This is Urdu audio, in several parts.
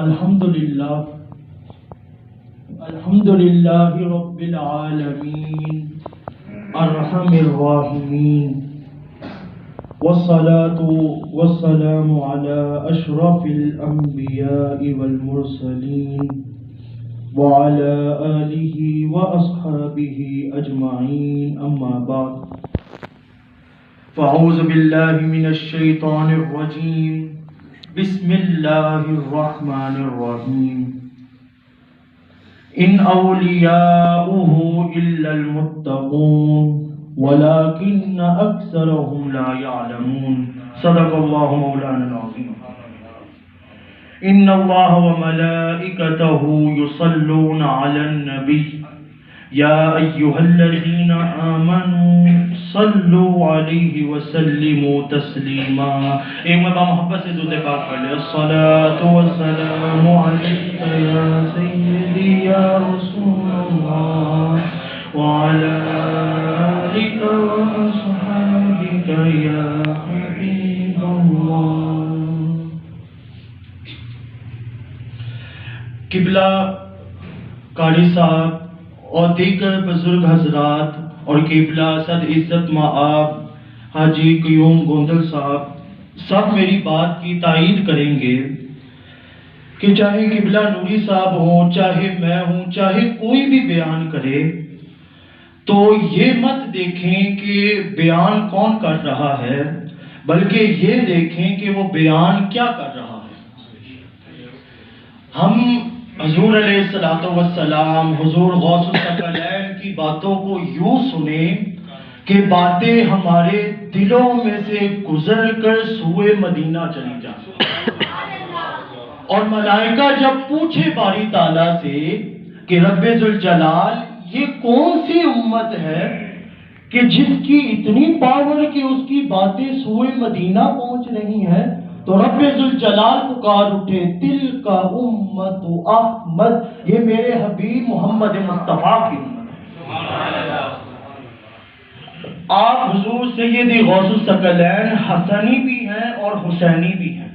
الحمدللہ الحمدللہ رب العالمین ارحم الراحمین والصلاة والسلام على اشرف الانبیاء والمرسلین وعلى آلہ واصحابہ اجمعین اما بعد فاعوذ باللہ من الشیطان الرجیم بسم اللہ الرحمن الرحیم ان اولیاؤہ الا المتقون ولكن اکثرهم لا يعلمون صدق اللہ مولانا العظیم ان اللہ وملائکتہ یصلون علی النبی یا ایہا الذین آمنوا صلوا علیہ وسلموا تسلیما. ایک مرتبہ محبت سے درود پاک پڑھ لیں. الصلاۃ والسلام علیک یا سیدی یا رسول اللہ وعلی آلک واصحابک یا حبیب اللہ. قبلہ قاری صاحب اور دیگر بزرگ حضرات اور قبلہ صد عزت مآب حاجی قیوم گوندل صاحب سب میری بات کی تائید کریں گے کہ چاہے قبلہ نوری صاحب ہوں، چاہے میں ہوں، چاہے کوئی بھی بیان کرے تو یہ مت دیکھیں کہ بیان کون کر رہا ہے، بلکہ یہ دیکھیں کہ وہ بیان کیا کر رہا ہے. ہم حضور علیہ السلام حضور غوث الثقلین کی باتوں کو یوں سنیں کہ باتیں ہمارے دلوں میں سے گزر کر سوئے مدینہ چلی جائیں. اور ملائکہ جب پوچھے باری تعالیٰ سے کہ رب ذوالجلال یہ کون سی امت ہے کہ جس کی اتنی پاور کہ اس کی باتیں سوئے مدینہ پہنچ رہی ہیں، تو رب ذوالجلال پکار اٹھے تلک امت احمد، یہ میرے حبیب محمد مصطفیٰ کی امت ہے. آپ حضور سیدی غوث الثقلین حسنی بھی ہیں اور حسینی بھی ہیں.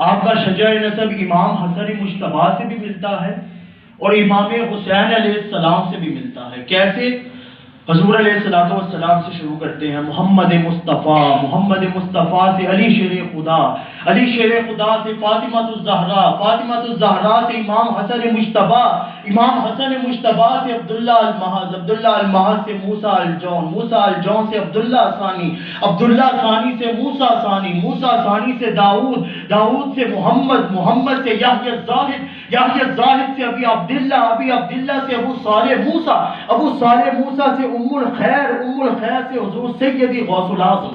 آپ کا شجاع نسب امام حسن مجتبیٰ سے بھی ملتا ہے اور امام حسین علیہ السلام سے بھی ملتا ہے. کیسے؟ حضور علیہ السلام سے شروع کرتے ہیں. محمد مصطفیٰ سے علی شیر خدا، علی شیر خدا سے فاطمہ الزہرا، فاطمہ الزہرا سے امام حسن مجتبیٰ، امام حسن مجتبیٰ سے عبداللہ المحض، عبداللہ المحض سے موسیٰ الجون، موسیٰ الجون سے عبداللہ ثانی، عبداللہ ثانی سے موسیٰ ثانی، موسیٰ ثانی سے داؤد، داؤد سے محمد، محمد سے یحییٰ الزاہد، یحییٰ الزاہد سے ابی عبداللہ، ابی عبداللہ سے ابو صالح موسیٰ، ابو صالح موسیٰ سے ام الخیر، ام الخیر سے حضور سیدی غوث الاعظم.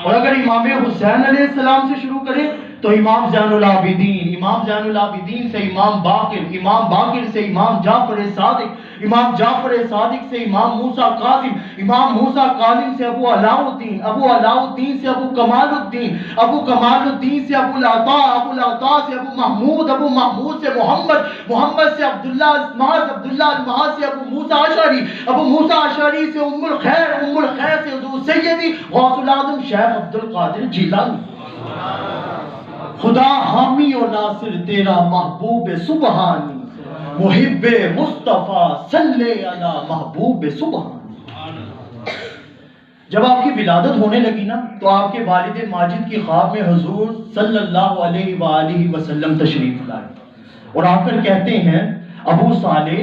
اور اگر امام حسین علیہ السلام سے شروع کریں تو امام زین العابدین، امام زین العابدین سے امام باقر، امام باقر سے امام جعفر صادق، امام جعفر صادق سے امام موسیٰ کاظم، امام موسیٰ کاظم سے ابو علاء الدین، ابو علاء الدین سے ابو کمال الدین، ابو کمال الدین سے ابو العطاء، ابو العطاء سے ابو محمود، ابو محمود سے محمد، محمد سے عبداللہ المحض، عبداللہ المحض سے ابو موسیٰ اشعری، ابو موسیٰ اشعری سے ام الخیر، ام الخیر سے حضور سیدی غوث الاعظم شیخ عبد القادر جیلانی. خدا حامی و ناصر تیرا محبوب سبحانی، محب مصطفیٰ صلی علی محبوب سبحانی. جب آپ کی ولادت ہونے لگی نا تو آپ کے والد ماجد کی خواب میں حضور صلی اللہ علیہ وآلہ وسلم تشریف لائے اور آ کر کہتے ہیں ابو صالح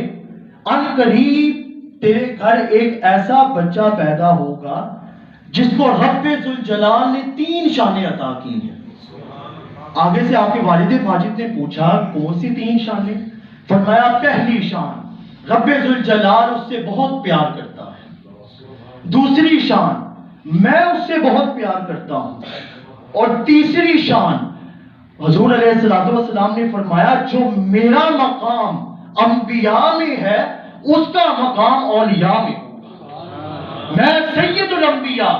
ان قریب تیرے گھر ایک ایسا بچہ پیدا ہوگا جس کو رب ذوالجلال نے 3 شانیں عطا کی ہیں. آگے سے آپ کے والد ماجد نے پوچھا کون سی 3 شانیں؟ فرمایا پہلی شان رب ذوالجلال اس سے بہت پیار کرتا ہے، دوسری شان میں اس سے بہت پیار کرتا ہوں، اور تیسری شان حضور علیہ السلام نے فرمایا جو میرا مقام انبیاء میں ہے اس کا مقام اولیاء میں ہوگا. میں سید الانبیاء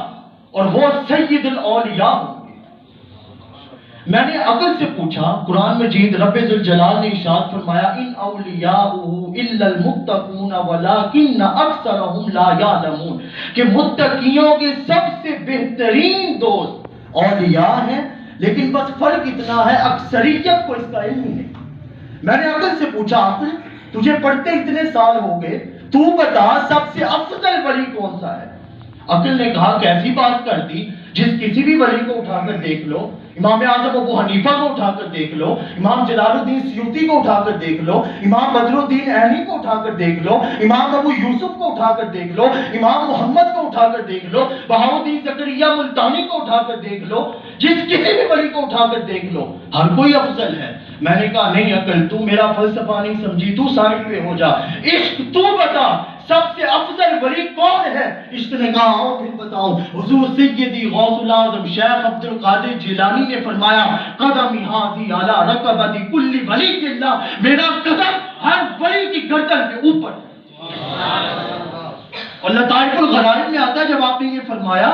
اور وہ سید الاولیاء ہوں. میں نے عقل سے پوچھا، قرآن مجید رب ذوالجلال نے ارشاد فرمایا ان اولیاؤہ الا المتقون ولکن اکثرهم لا یعلمون، کہ متقیوں کے سب سے بہترین دوست اولیاء ہیں، لیکن بس فرق اتنا ہے اکثریت کو اس کا علم نہیں. میں نے عقل سے پوچھا عقل تجھے پڑھتے اتنے سال ہو گئے تو بتا سب سے افضل ولی کون سا ہے؟ عقل نے کہا کیسی بات کر دی، جس کسی بھی ولی کو اٹھا کر دیکھ لو، امام اعظم ابو حنیفہ کو اٹھا کر دیکھ لو، امام جلال الدین سیوطی کو اٹھا کر دیکھ لو، امام بدر الدین عینی کو اٹھا کر دیکھ لو، امام ابو یوسف کو اٹھا کر دیکھ لو، امام محمد کو اٹھا کر دیکھ لو، بہاؤالدین زکریا ملتانی کو اٹھا کر دیکھ لو، جس کسی بھی ولی کو اٹھا کر دیکھ لو، ہر کوئی افضل ہے۔ میں نے کہا نہیں عقل تو میرا فلسفہ نہیں سمجھی، تو سائڈ پہ ہو جا، عشق تو بتا سب سے افضل ولی کون ہے؟ عشق نے کہا اور پھر بتاؤں، حضور سیدی غوث العظم شیخ عبد القادر جیلانی نے فرمایا قدمی ہاذی علی رکبتی کل ولی اللہ، میرا قدم ہر ولی کی گردن کے اوپر۔ اور لطائف الغرائب میں آتا ہے جب آپ نے یہ فرمایا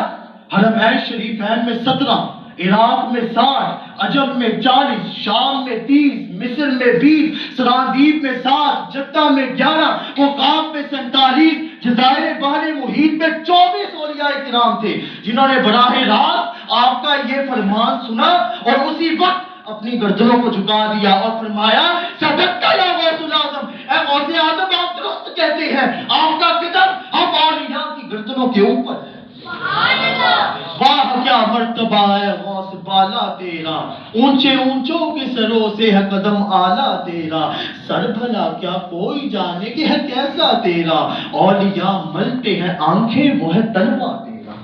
حرمین شریفین میں 17، عراق میں 60، عجم میں 40، شام میں 30، مصر میں 20، سرادیب میں 7، جدہ میں 11، وقاف میں 47، جزائر بحر محیط میں 24 اولیاء کرام تھے جنہوں نے براہ راست آپ کا یہ فرمان سنا اور اسی وقت اپنی گردنوں کو جھکا دیا اور فرمایا صدقت یا غوث العظم، اے غوث اعظم آپ درست کہتے ہیں، آپ کا قدم اب اولیاء کی گردنوں کے اوپر ہے۔ واہ کیا مرتبہ ہے غوث بالا تیرا، اونچے اونچوں کے سروں سے ہے قدم آلہ تیرا، سر بھلا کیا کوئی جانے کہ ہے کیسا تیرا، اولیاء ملتے ہیں آنکھیں وہ ہے تلوہ تیرا۔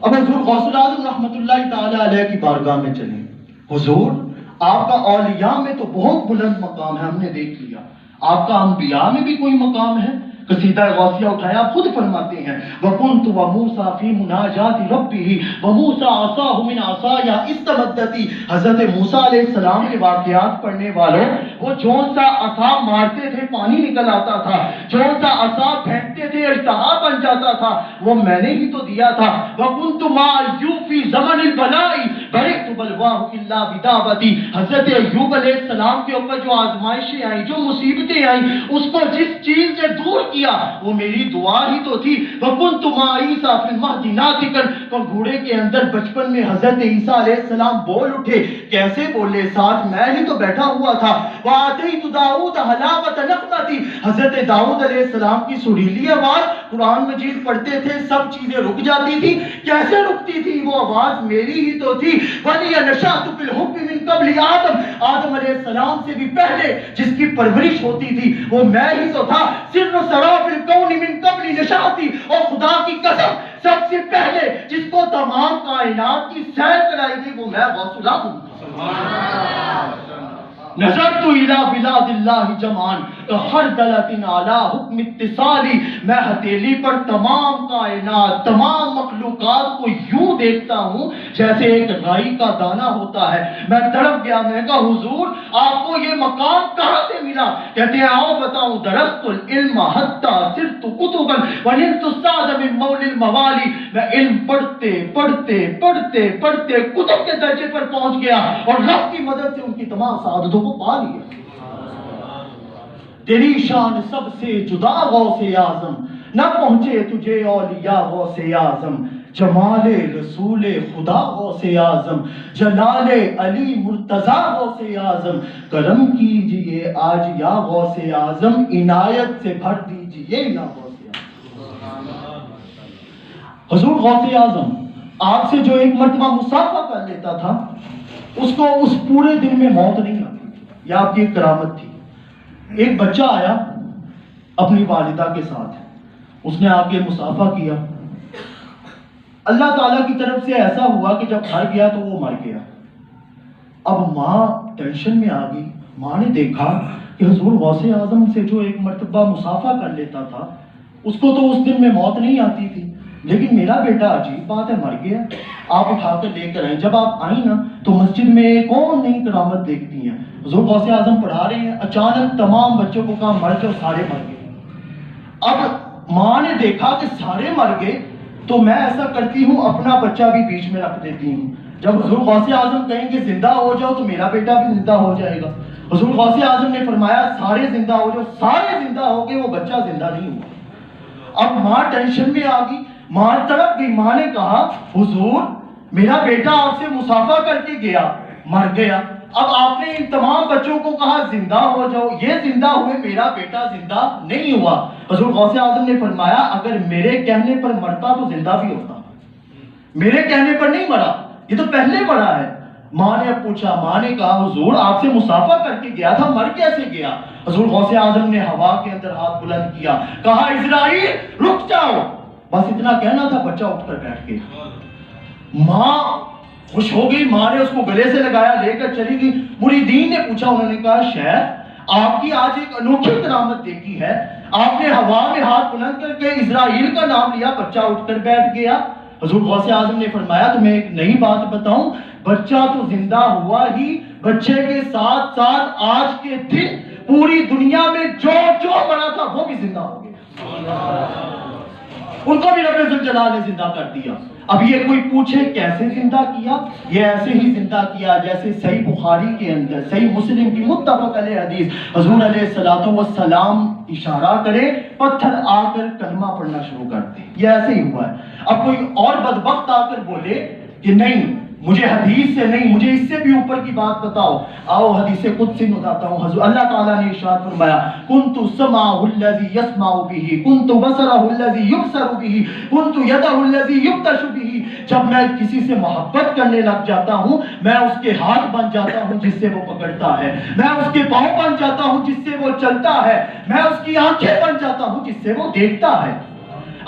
اب حضور غوث العظم رحمت اللہ تعالی علیہ کی بارگاہ میں چلیں، حضور آپ کا اولیاء میں تو بہت بلند مقام ہے، ہم نے دیکھ لیا، آپ کا انبیاء میں بھی کوئی مقام ہے؟ قصیدہ غوثیہ اٹھایا خود فرماتے ہیں وَكُنْتُ وَمُوسَى فِي مُنَاجَاتِ رَبِّهِ وَمُوسَى عَصَاهُ مِنْ عَصَايَا اسْتَمَدَّتِ۔ حضرت موسیٰ علیہ السلام کے واقعات پڑھنے والوں، وہ جون سا عصا مارتے تھے پانی نکل آتا تھا، جون سا عصا پھینکتے تھے اشتہا بن جاتا تھا، وہ میں نے ہی تو دیا تھا۔ وَكُنْتُ مَعَ أَيُّوبَ فِي زَمَنِ الْبَلَاءِ بَرِئْتُ بَلْوَاهُ إِلَّا بِدَعْوَتِي۔ حضرت ایوب علیہ السلام کے اوپر جو آزمائشیں آئیں، جو مصیبتیں آئیں، اس کو جس چیز نے دور کیا وہ میری دعا ہی تو تھی۔ وَكُنْتُ مَعَ عِيسَىٰ فِي الْمَهْدِ نَاطِقًا۔ تو گھوڑے کے اندر بچپن میں حضرت عیسیٰ علیہ السلام بول اٹھے، کیسے بولے؟ ساتھ میں ہی تو بیٹھا ہوا تھا۔ وَآتَيْتُ دَاوُودَ حَلَاوَةَ نَغْمَتِي۔ حضرت داؤد علیہ السلام کی سریلی آواز، قرآن مجید پڑھتے تھے سب چیزیں رک جاتی تھی، کیسے رکتی تھی؟ وہ آواز میری ہی تو تھی۔ وَلِيَ نَشَأْتُ فِي الْحُبِّ مِنْ قَبْلِ آدم۔ آدم علیہ السلام سے بھی پہلے جس کی پرورش ہوتی تھی وہ میں ہی تو تھا۔ سر سرا فی الکون من قبل نشاتی۔ اور خدا کی قسم سب سے پہلے جس کو تمام کائنات کی سیر کرائی گئی وہ میں غوث العظم ہوں۔ نظرت الی بلاد اللہ جمان ہر دلتن علی حکم اتصالی۔ میں ہتھیلی پر تمام کائنات، تمام مخلوقات کو یوں دیکھتا ہوں جیسے ایک رائی کا دانہ ہوتا ہے۔ میں تڑپ گیا، میں کہا حضور آپ کو یہ مقام کہاں سے ملا؟ کہتے ہیں آؤ بتاؤں، درست العلم حتی صرت کتبا ونلت السعد من مول الموالی۔ میں علم پڑھتے پڑھتے پڑھتے پڑھتے کتب کے درجے پر پہنچ گیا اور رب کی مدد سے ان کی تمام سعادتوں کو پا لیا۔ تیری شان سب سے جدا غوث اعظم، نہ پہنچے تجھے اولیاء غوث اعظم۔ جمال رسول خدا غوث اعظم، جلال علی مرتضیٰ غوث اعظم۔ کرم کیجئے آج یا غوث اعظم، عنایت سے بھر دیجئے یا غوث اعظم۔ حضور غوث اعظم آپ سے جو ایک مرتبہ مصافحہ کر لیتا تھا اس کو اس پورے دن میں موت نہیں آتی، یہ آپ کی ایک کرامت تھی۔ ایک بچہ آیا اپنی والدہ کے ساتھ، اس نے آ کے مصافحہ کیا، اللہ تعالیٰ کی طرف سے ایسا ہوا کہ جب گھر گیا تو وہ مر گیا۔ اب ماں ٹینشن میں آ گئی، ماں نے دیکھا کہ حضور غوث اعظم سے جو ایک مرتبہ مصافحہ کر لیتا تھا اس کو تو اس دن میں موت نہیں آتی تھی، لیکن میرا بیٹا عجیب بات ہے مر گیا۔ آپ اٹھا کر لے کر آئیں، جب آپ آئیں نا تو مسجد میں ایک اور نئی کرامت دیکھتی ہیں، حضور غوث اعظم پڑھا رہے ہیں، اچانک تمام بچوں کو کہا مر جاؤ، سارے مر گئے۔ اب ماں نے دیکھا کہ سارے مر گئے تو میں ایسا کرتی ہوں اپنا بچہ بھی بیچ میں رکھ دیتی ہوں، جب حضور غوث اعظم کہیں گے زندہ ہو جاؤ تو میرا بیٹا بھی زندہ ہو جائے گا۔ حضور غوث اعظم نے فرمایا سارے زندہ ہو جاؤ، سارے زندہ ہو گئے، وہ بچہ زندہ نہیں ہوا۔ اب ماں ٹینشن میں آ گئی، ماں تڑپ گئی، ماں نے کہا حضور میرا بیٹا آپ سے مصافحہ کر کے گیا، مر گیا، اب آپ نے ان تمام بچوں کو کہا زندہ ہو جاؤ، یہ زندہ ہوئے، میرا بیٹا زندہ نہیں ہوا۔ حضور غوث اعظم نے فرمایا اگر میرے کہنے پر مرتا تو زندہ بھی ہوتا، میرے کہنے پر نہیں مرا، یہ تو پہلے مرا ہے۔ ماں نے پوچھا، ماں نے کہا حضور آپ سے مسافہ کر کے گیا تھا، مر کیسے گیا؟ حضور غوث اعظم نے ہوا کے اندر ہاتھ بلند کیا، کہا اسرائیل رک جاؤ، بس اتنا کہنا تھا، بچہ اٹھ کر بیٹھ گیا۔ ماں خوش ہو گئی، ماں نے اس کو گلے سے لگایا، لے کر چلی گئی۔ مریدین نے پوچھا، انہوں نے کہا شیخ آپ کی آج ایک انوکھی کرامت دیکھی ہے، آپ نے ہوا میں ہاتھ بلند کر کے اسرائیل کا نام لیا، بچہ اٹھ کر بیٹھ گیا۔ حضور غوث اعظم نے فرمایا تمہیں ایک نئی بات بتاؤں، بچہ تو زندہ ہوا ہی، بچے کے ساتھ ساتھ آج کے دن پوری دنیا میں جو جو مرا تھا وہ بھی زندہ ہو گیا، ان کو بھی رب ذوالجلال نے زندہ کر دیا۔ اب یہ کوئی پوچھے کیسے زندہ کیا؟ یہ ایسے ہی زندہ کیا جیسے صحیح بخاری کے اندر، صحیح مسلم کی متفق علیہ حدیث، حضور علیہ السلام اشارہ کرے، پتھر آ کر کلمہ پڑھنا شروع کر دے، یہ ایسے ہی ہوا ہے۔ اب کوئی اور بدبخت آ کر بولے کہ نہیں مجھے حدیث سے نہیں، مجھے اس سے بھی اوپر کی بات بتاؤ، آؤ حدیث قدسی میں بتاتا ہوں۔ حضور اللہ تعالیٰ نے ارشاد فرمایا کنت سمعہ الذی یسمع بہ، کنت بصرہ الذی یبصر بہ، کنت یدہ الذی یبطش بہ۔ جب میں کسی سے محبت کرنے لگ جاتا ہوں میں اس کے ہاتھ بن جاتا ہوں جس سے وہ پکڑتا ہے، میں اس کے پاؤں بن جاتا ہوں جس سے وہ چلتا ہے، میں اس کی آنکھیں بن جاتا ہوں جس سے وہ دیکھتا ہے۔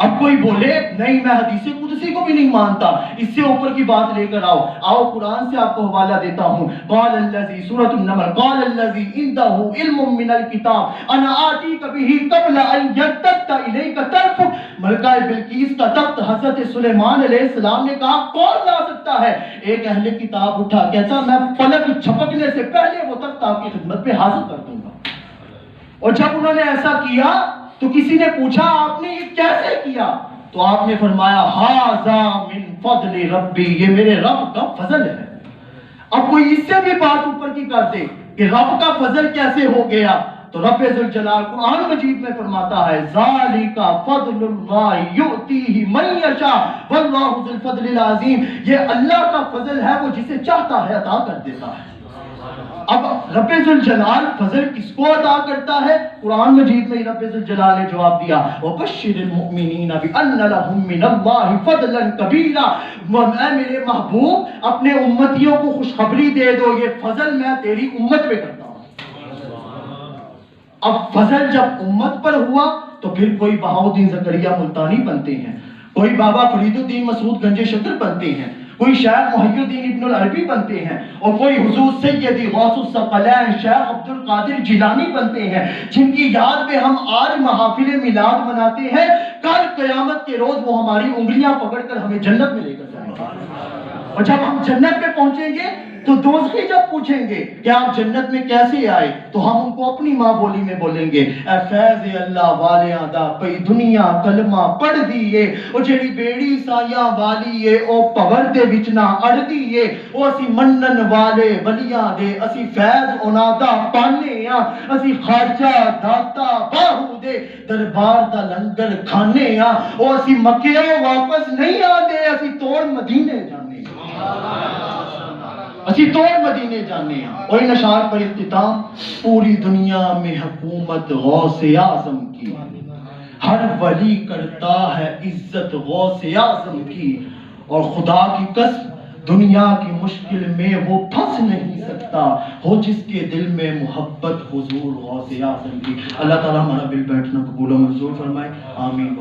اب کوئی بولے نہیں میں حدیث قدسی کو بھی نہیں مانتا، اس سے اوپر کی بات لے کر آؤ قرآن سے آپ کو حوالہ دیتا ہوں۔ قال الذی، سورۃ النمل، قال الذی عندہ علم من الکتاب انا آتیک بہ قبل ان یرتد الیک طرفک۔ ملکہ بلقیس کا تخت حضرت سلیمان علیہ السلام نے کہا کون لا سکتا ہے؟ ایک اہل کتاب اٹھا کہتا میں پلک جھپکنے سے پہلے وہ تخت آپ کی خدمت پہ حاضر کر دوں گا۔ اور جب انہوں نے ایسا کیا تو کسی نے پوچھا آپ نے یہ کیسے کیا؟ تو آپ نے فرمایا ھذا من فضل ربی، یہ میرے رب کا فضل ہے۔ اب کوئی اس سے بھی بات اوپر کی کر دے کہ رب کا فضل کیسے ہو گیا، تو رب ذوالجلال قرآن مجید میں فرماتا ہے ذالک فضل اللہ یؤتیہ من یشاء واللہ ذو الفضل العظیم، یہ اللہ کا فضل ہے، وہ جسے چاہتا ہے عطا کر دیتا ہے۔ اب رب ذوالجلال فضل کس کو عطا کرتا ہے؟ قرآن مجید میں رب ذوالجلال نے جواب دیا وَبَشِّرِ الْمُؤْمِنِينَ بِأَنَّ لَهُم مِّنَ اللَّهِ فَضْلًا كَبِيرًا، اے میرے محبوب اپنے امتیوں کو خوشخبری دے دو یہ فضل میں تیری امت پہ کرتا ہوں۔ اب فضل جب امت پر ہوا تو پھر کوئی بہاؤدین زکریا ملتانی بنتے ہیں، کوئی بابا فرید الدین مسعود گنج شکر بنتے ہیں، کوئی شیخ محی الدین ابن العربی بنتے ہیں، اور کوئی حضور سیدی غوث الثقلین شیخ عبد القادر جیلانی بنتے ہیں، جن کی یاد میں ہم آج محافل میلاد مناتے ہیں، کل قیامت کے روز وہ ہماری انگلیاں پکڑ کر ہمیں جنت میں لے کر جائیں گے۔ اور جب ہم جنت میں پہنچیں گے تو دوزخی جب پوچھیں گے کہ آپ جنت میں کیسے آئے تو ہم ان کو اپنی ماں بولی میں بولیں گے اے فیض اللہ والیاں دا پئی دنیا کلمہ پڑھ دیئے، او جیڑی بیڑی سایاں والیے او پور دے بچنا اڑ دیئے، او اسی منن والے ولیاں دے اسی فیض انادا پانے ہاں، اسی خواجہ داتا باہو دے دربار دا لنگر کھانے ہاں، او اسی مکیوں واپس نہیں آدے اسی توڑ مدینے جانے اسی توڑ مدینے جانے ہیں۔ اور ان اشعار پر اختتام، پوری دنیا میں حکومت غوث اعظم کی، ہر ولی کرتا ہے عزت غوث اعظم کی، اور خدا کی قسم دنیا کی مشکل میں وہ پھنس نہیں سکتا ہو جس کے دل میں محبت حضور غوث اعظم کی۔ اللہ تعالیٰ ہمارا بل بیٹھنا قبول و منظور فرمائے، آمین۔